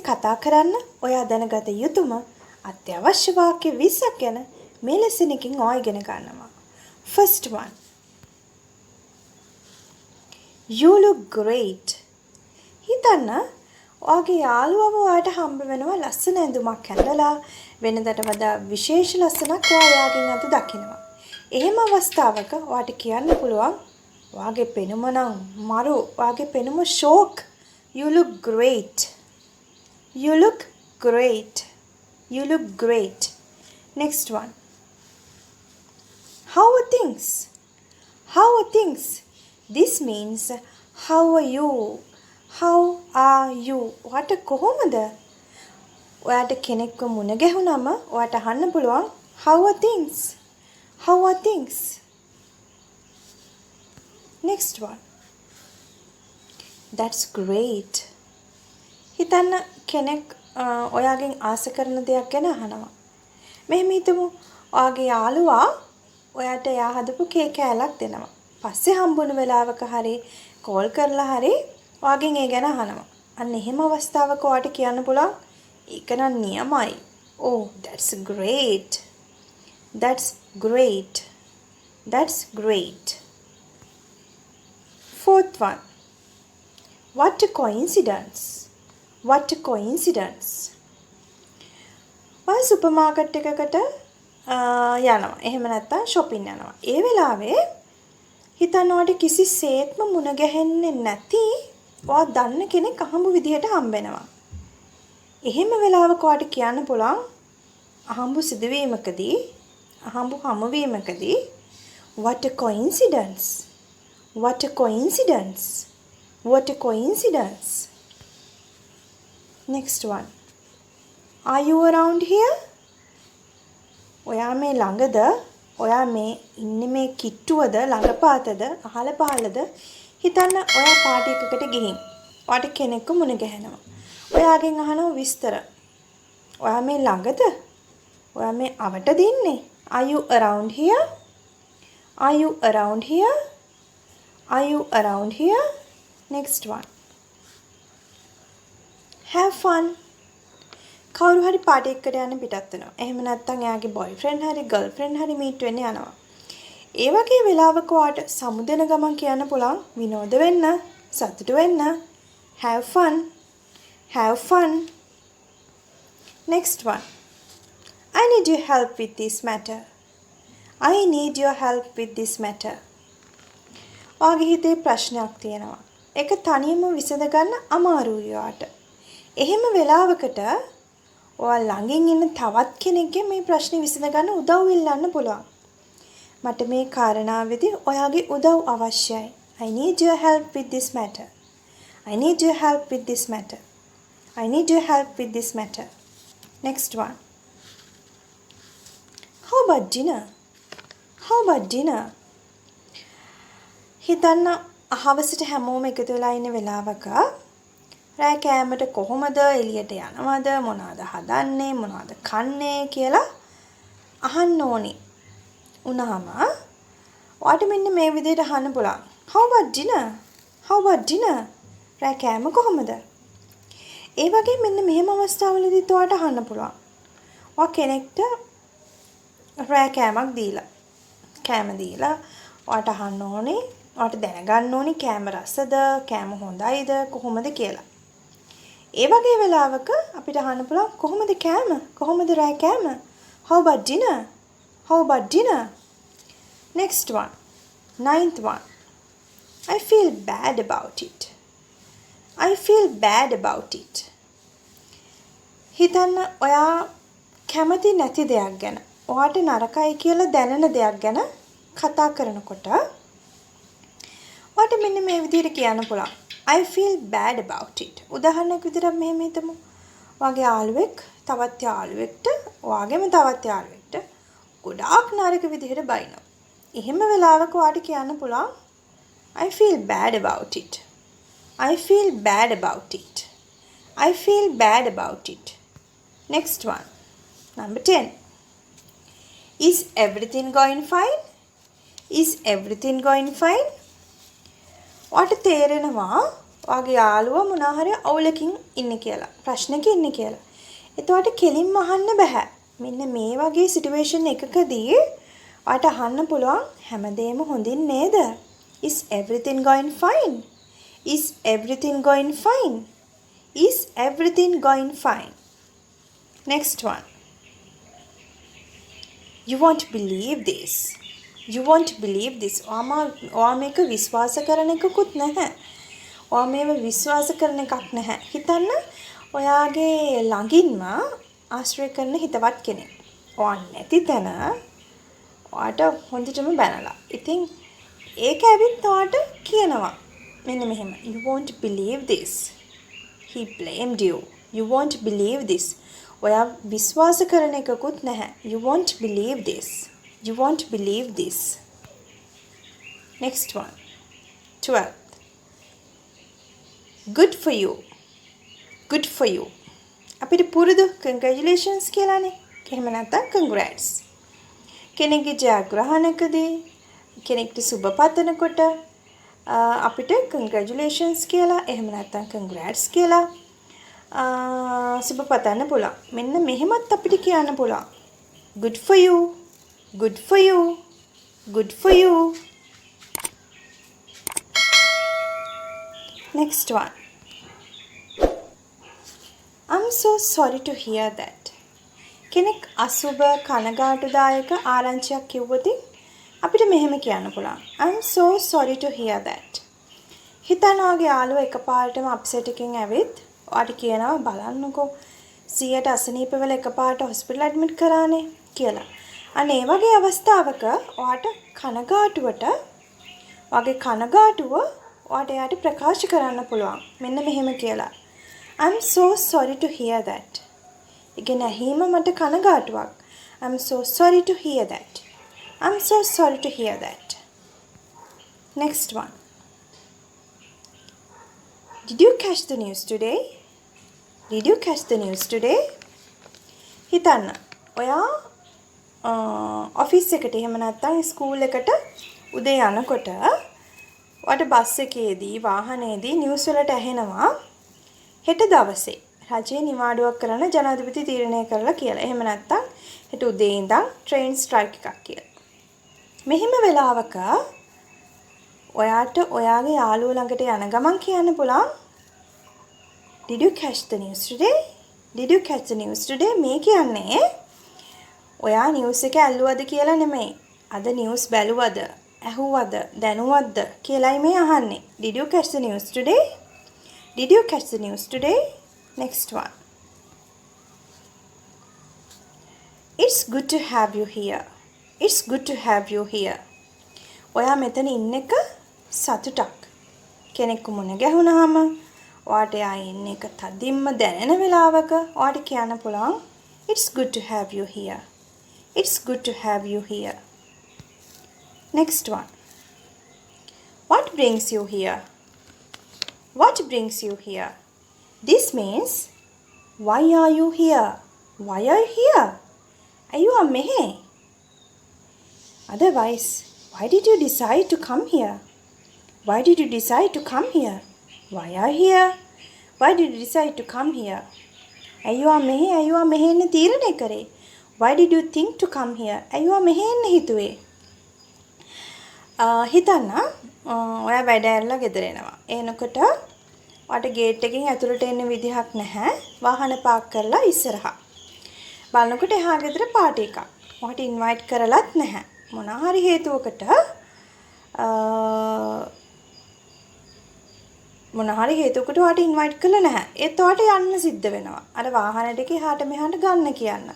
කතා කරන්න ඔයා දැනගත යුතුම අත්‍යවශ්‍ය වාක්‍ය 20ක් ගැන මේ ලෙසන් එකකින් ඔයා ඉගෙන ගන්නවා. First one. You look great. හිතන්න ඔයාගේ යාළුවව ඔයාට හම්බ වෙනවා ලස්සන ඇඳුමක් ඇඳලා වෙනදට වඩා විශේෂ ලස්සනක් ඔයාගෙන් අද දකිනවා. එහෙම අවස්ථාවක ඔයාට කියන්න පුළුවන් ඔයාගේ පෙනුම නම් මරු, ඔයාගේ පෙනුම ෂෝක්. You look great. You look great. You look great. Next one. How are things? How are things? This means how are you? How are you? ඔයාට කොහොමද? ඔයාට කෙනෙක්ව මුණ ගැහුනම ඔයාට අහන්න පුළුවන් how are things? How are things? Next one. That's great. හිතන්න කෙනෙක් ඔයාගෙන් ආස කරන දෙයක් ගැන අහනවා. මෙහෙම හිතමු ඔයාගේ යාළුවා ඔයාට එයා හදපු කේක් කෑල්ලක් දෙනවා. පස්සේ හම්බුණු වෙලාවක හරි කෝල් කරලා හරි ඔයාගෙන් ඒ ගැන අහනවා. අන්න එහෙම අවස්ථාවක ඔයාට කියන්න පුළුවන් ඒක නම් නියමයි. Oh, that's great. That's great. That's great. Fourth one. What a coincidence. What a coincidence. ඔය සුපර් මාකට් එකකට යනවා. එහෙම නැත්නම් shopping යනවා. ඒ වෙලාවේ හිතන්න ඔයාට කිසිසේත්ම මුණ ගැහෙන්නේ නැති ඔයා දන්න කෙනෙක් අහඹු විදියට හම්බ වෙනවා. එහෙම වෙලාවක ඔයාට කියන්න පුළුවන් අහඹු සිදුවීමකදී අහඹු හමුවීමකදී what a coincidence. What a coincidence. What a coincidence. Next one. Are you around here? ඔයා මේ ළඟද? ඔයා මේ ඉන්නේ මේ කිට්ටුවද ළඟපාතද අහල පහලද? හිතන්න ඔයා පාටි එකකට ගිහින් ඔයාට කෙනෙක්ව මුණ ගැහෙනවා. ඔයාගෙන් අහනවා විස්තර. ඔයා මේ ළඟද? ඔයා මේ අවටද ඉන්නේ? Are you around here? Are you around here? Are you around here? Next one. Have fun. කවුරු හරි පාටි එකකට යන්න පිටත් වෙනවා. එහෙම නැත්නම් එයාගේ boyfriend හරි girlfriend හරි meet වෙන්න යනවා. ඒ වගේ වෙලාවක ඔයාට සමුදෙන ගමන් කියන්න පුළුවන් විනෝද වෙන්න, සතුටු වෙන්න. Have fun. Have fun. Next one. I need your help with this matter. I need your help with this matter. ඔයාගේ හිතේ ප්‍රශ්නයක් තියෙනවා. ඒක තනියම විසඳ ගන්න අමාරුයි ඔයාට. එහෙම වෙලාවකට ඔයා ළඟින් ඉන්න තවත් කෙනෙක්ගේ මේ ප්‍රශ්නේ විසඳ ගන්න උදව් ඉල්ලන්න පුළුවන්. මට මේ කාරණාවේදී ඔයාගේ උදව් අවශ්‍යයි. I need your help with this matter. I need your help with this matter. I need your help with this matter. Next one. How about dinner? How about dinner? හිතන්න අහවසට හැමෝම එකතු වෙලා ඉන්න වෙලාවක රෑ කෑමට කොහොමද එළියට යනවද මොනවද හදන්නේ මොනවද කන්නේ කියලා අහන්න ඕනි. උනහම ඔයාට මෙන්න මේ විදිහට අහන්න පුළුවන්. How about dinner? How about dinner? රෑ කෑම කොහොමද? ඒ වගේ මෙන්න මෙහෙම අවස්ථාවලදීත් ඔයාට අහන්න පුළුවන්. ඔයා කෙනෙක්ට රෑ කෑමක් දීලා ඔයාට අහන්න ඕනේ ඔයාට දැනගන්න ඕනේ කෑම රසද කෑම හොඳයිද කොහොමද කියලා. ඒ වගේ වෙලාවක අපිට අහන්න පුළුවන් කොහොමද කෑම? කොහොමද රෑ කෑම? How about dinner? How about dinner? Next one. Ninth one. I feel bad about it. I feel bad about it. හිතන්න ඔයා කැමති නැති දෙයක් ගැන ඔයාට නරකයි කියලා දැනෙන දෙයක් ගැන කතා කරනකොට ඔයාට මෙන්න මේ විදිහට කියන්න පුළුවන්. I feel bad about it. උදාහරණයක් විදිහට මෙහෙම හිතමු. ඔයාගේ යාළුවෙක් තවත් යාළුවෙක්ට ඔයාගේම තවත් යාළුවෙක්ට ගොඩාක් නරක විදිහට බයිනවා. එහෙම වෙලාවක ඔයාට කියන්න පුළුවන් I feel bad about it. I feel bad about it. I feel bad about it. Next one. Number 10. Is everything going fine? Is everything going fine? ඔයාට තේරෙනවා ඔයාගේ යාළුවා මොනවා හරි අවුලකින් ඉන්නේ කියලා. ප්‍රශ්නක ඉන්නේ කියලා. එතකොට කෙලින්ම අහන්න බෑ. මෙන්න මේ වගේ සිටුේෂන් එකකදී ඔයාට අහන්න පුළුවන් හැමදේම හොඳින් නේද? Is everything going fine? Is everything going fine? Is everything going fine? Next one. You won't believe this. You won't believe this. ඔයා මේක විශ්වාස කරන එකකුත් නැහැ. ඔයා මේව විශ්වාස කරන එකක් නැහැ. හිතන්න ඔයාගේ ළඟින්ම ආශ්‍රය කරන හිතවත් කෙනෙක්. ඔයා නැති තැන ඔයාට හොඳටම බැනලා. ඉතින් ඒක ඇවිත් ඔයාට කියනවා මෙන්න මෙහෙම. You won't believe this. He blamed you. You won't believe this. ඔයා විශ්වාස කරන එකකුත් නැහැ. You won't believe this. You won't believe this. Next one. 12th. Good for you. Good for you. අපිට පුරුදු congratulations කියලානේ. එහෙම නැත්නම් congrats. කෙනෙක්ගේ ජයග්‍රහණකදී කෙනෙක්ට සුබ පතනකොට අපිට congratulations කියලා එහෙම නැත්නම් congrats කියලා සුබ පතන්න පුළුවන්. මෙන්න මෙහෙමත් අපිට කියන්න පුළුවන්. Good for you. Good for you. Good for you. Next one. I'm so sorry to hear that. කෙනෙක් අසුබ කනගාටුදායක ආරංචියක් කිව්වොත් අපිට මෙහෙම කියන්න පුළුවන්. I'm so sorry to hear that. හිතන්න ඔයාගේ යාළුවා එකපාරටම අප්සෙට් එකකින් ඇවිත් ඔයාට කියනවා බලන්නකෝ 100ට අසනීප වෙලා එකපාරට හොස්පිටල් ඇඩ්මිට් කරානේ කියලා. අන්න ඒ වගේ අවස්ථාවක ඔයාට කනගාටුවට ඔයාගේ කනගාටුව ඔයාට එයාට ප්‍රකාශ කරන්න පුළුවන්. මෙන්න මෙහෙම කියලා. I'm so sorry to hear that. ඉගෙන ඇහිම මට කනගාටුවක්. I'm so sorry to hear that. I'm so sorry to hear that. Next one. Did you catch the news today? Did you catch the news today? හිතන්න. ඔයා office එකට එහෙම නැත්නම් school එකට උදේ යනකොට ඔයාට බස් එකේදී වාහනේදී නිවුස් වලට ඇහෙනවා හෙට දවසේ රජයේ නිවාඩුවක් කරන ජනාධිපති තීරණය කරලා කියලා. එහෙම නැත්නම් හෙට උදේ ඉඳන් ට්‍රේන් ස්ට්‍රයික් එකක් කියලා. මෙහිම වෙලාවක ඔයාට ඔයාගේ යාළුවෝ ළඟට යන ගමන් කියන්න පුළුවන් Did you catch the news today? Did you catch the news today? මේ කියන්නේ ඔයා නිවුස් එක ඇල්ලුවද කියලා නෙමෙයි. අද නිවුස් බැලුවද, ඇහුවද, දැනුවද කියලායි මේ අහන්නේ. Did you catch the news today? Did you catch the news today? Next one. It's good to have you here. It's good to have you here. ඔයා මෙතන ඉන්න එක සතුටක්. කෙනෙක්ව මුණ ගැහුණාම ඔයාට එයා ඉන්න එක තදින්ම දැනෙන වෙලාවක ඔයාට කියන්න පුළුවන් It's good to have you here. It's good to have you here. Next one. What brings you here? What brings you here? This means why are you here? Why are you here? අයියෝ මෙහෙ. Otherwise, why did you decide to come here? Why did you decide to come here? Why are you here? Why did you decide to come here? අයියෝ මෙහෙ එන්න තීරණය කරේ. Why did you think to come here? අයියෝ මෙහෙ එන්න හිතුවේ. හිතන්න ඔයා වැඩ ඇරලා ගෙදර එනවා. එනකොට ඔයාට ගේට් එකකින් ඇතුළට එන්න විදිහක් නැහැ. වාහන පාක් කරලා ඉස්සරහා. බලනකොට එහා ගෙදර පාටි එකක්. ඔයාට ඉන්වයිට් කරලත් නැහැ. මොනවා හරි හේතුවකට ඔයාට ඉන්වයිට් කළා නැහැ. ඒත් ඔයාට යන්න සිද්ධ වෙනවා. අර වාහන දෙකේ එහාට මෙහාට ගන්න කියන්න.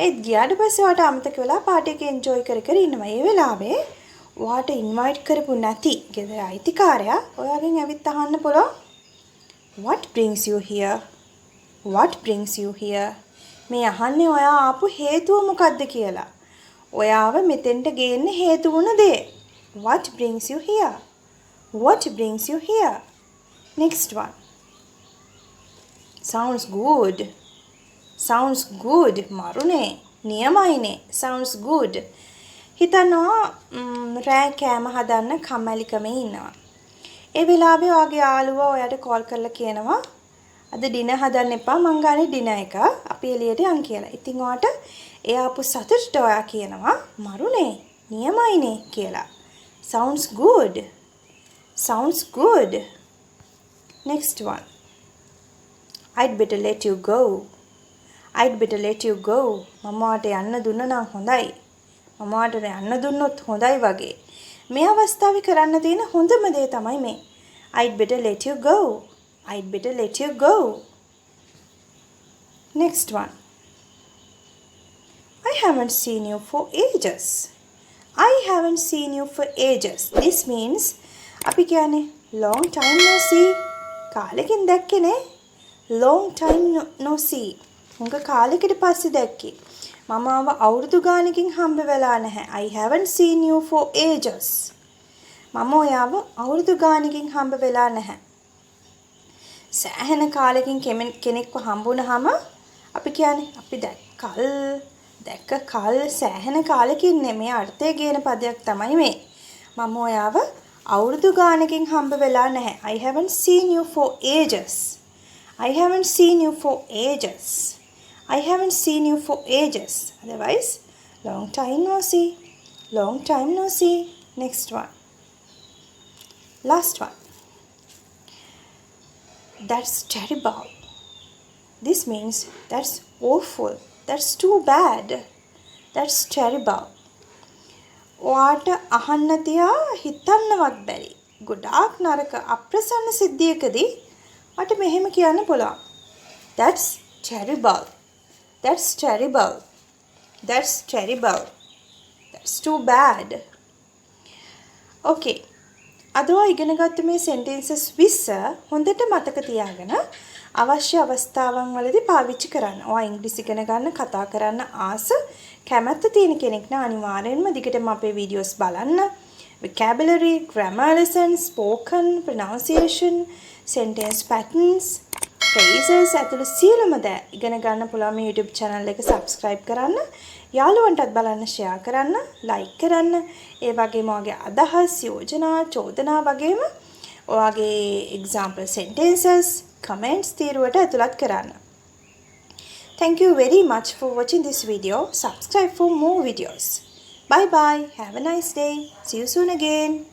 ඒත් ගියාට පස්සේ ඔයාට අමතක වෙලා පාටි එක එන්ජොයි කර ඉන්නවා. ඒ වෙලාවේ ඔයාට ඉන්වයිට් කරපු නැති ගෙදර අයිතිකාරයා ඔයාගෙන් ඇවිත් අහන්න පුළුවන් What brings you here? What brings you here? මේ අහන්නේ ඔයා ආපු හේතුව මොකක්ද කියලා. ඔයාව මෙතෙන්ට ගේන්න හේතු වුණ දේ. What brings you here? What brings you here? Next one. Sounds good. Sounds good. මරුනේ. නියමයිනේ. Sounds good. හිතනවා රෑ කෑම හදන්න කම්මැලිකමේ ඉන්නවා. ඒ වෙලාවේ ඔයාගේ යාළුවා ඔයාට කෝල් කරලා කියනවා අද ඩිනර් හදන්න එපා මං ගානේ ඩිනර් එක අපි එළියට යන් කියලා. ඉතින් ඔයාට ඒ ආපු සතුටට ඔයා කියනවා මරුනේ නියමයිනේ කියලා. Sounds good. Sounds good. Next one. I'd better let you go. I'd better let you go. මම ඔයාට යන්න දුන්න නම් හොඳයි. මම ඔයාට යන්න දුන්නොත් හොඳයි වගේ. මේ අවස්ථාවේ කරන්න තියෙන හොඳම දේ තමයි මේ. I'd better let you go. I'd better let you go. Next one. I haven't seen you for ages. I haven't seen you for ages. This means අපි කියන්නේ long time no see. කාලෙකින් දැක්කේ නේ. Long time no see. උංග කාලෙකට පස්සේ දැක්කේ. මම ආව අවුරුදු ගානකින් හම්බ වෙලා නැහැ. I haven't seen you for ages. මම ඔයාව අවුරුදු ගානකින් හම්බ වෙලා නැහැ. සෑහෙන කාලෙකින් කෙනෙක්ව හම්බුනහම අපි කියන්නේ අපි දැක්ක කල් සෑහෙන කාලෙකින් නෙමෙයි අර්ථය කියන පදයක් තමයි මේ. මම ඔයාව අවුරුදු ගානකින් හම්බ වෙලා නැහැ. I haven't seen you for ages. I haven't seen you for ages. I haven't seen you for ages. Otherwise, long time no see. Long time no see. Next one. Last one. That's terrible. This means that's awful. That's too bad. That's terrible. ඔයාට අහන්න තියා හිතන්නවත් බැරි. ගොඩාක් නරක අප්‍රසන්න සිද්ධියකදී මට මෙහෙම කියන්න පුළුවන්. That's terrible. That's terrible. That's terrible. That's too bad. Okay. අද ඔය ඉගෙන ගත්ත මේ sentences 20 හොඳට මතක තියාගෙන අවශ්‍ය අවස්ථාවන් වලදී පාවිච්චි කරන්න. ඔයා ඉංග්‍රීසි ඉගෙන ගන්න, කතා කරන්න ආස කැමැත්ත තියෙන කෙනෙක් නම් අනිවාර්යෙන්ම දිගටම අපේ වීඩියෝස් බලන්න. Vocabulary, grammar lessons, spoken, pronunciation, sentence patterns, phrases ඇතුළු සියලුම දේ ඉගෙන ගන්න පුළුවන් මේ YouTube channel එක subscribe කරන්න. යාළුවන්ටත් බලන්න share කරන්න, like කරන්න. ඒ වගේම ඔයාගේ අදහස්, යෝජනා, චෝදනා වගේම ඔයාගේ example sentences, comments තීරුවට ඇතුළත් කරන්න. Thank you very much for watching this video. Subscribe for more videos. Bye bye. Have a nice day. See you soon again.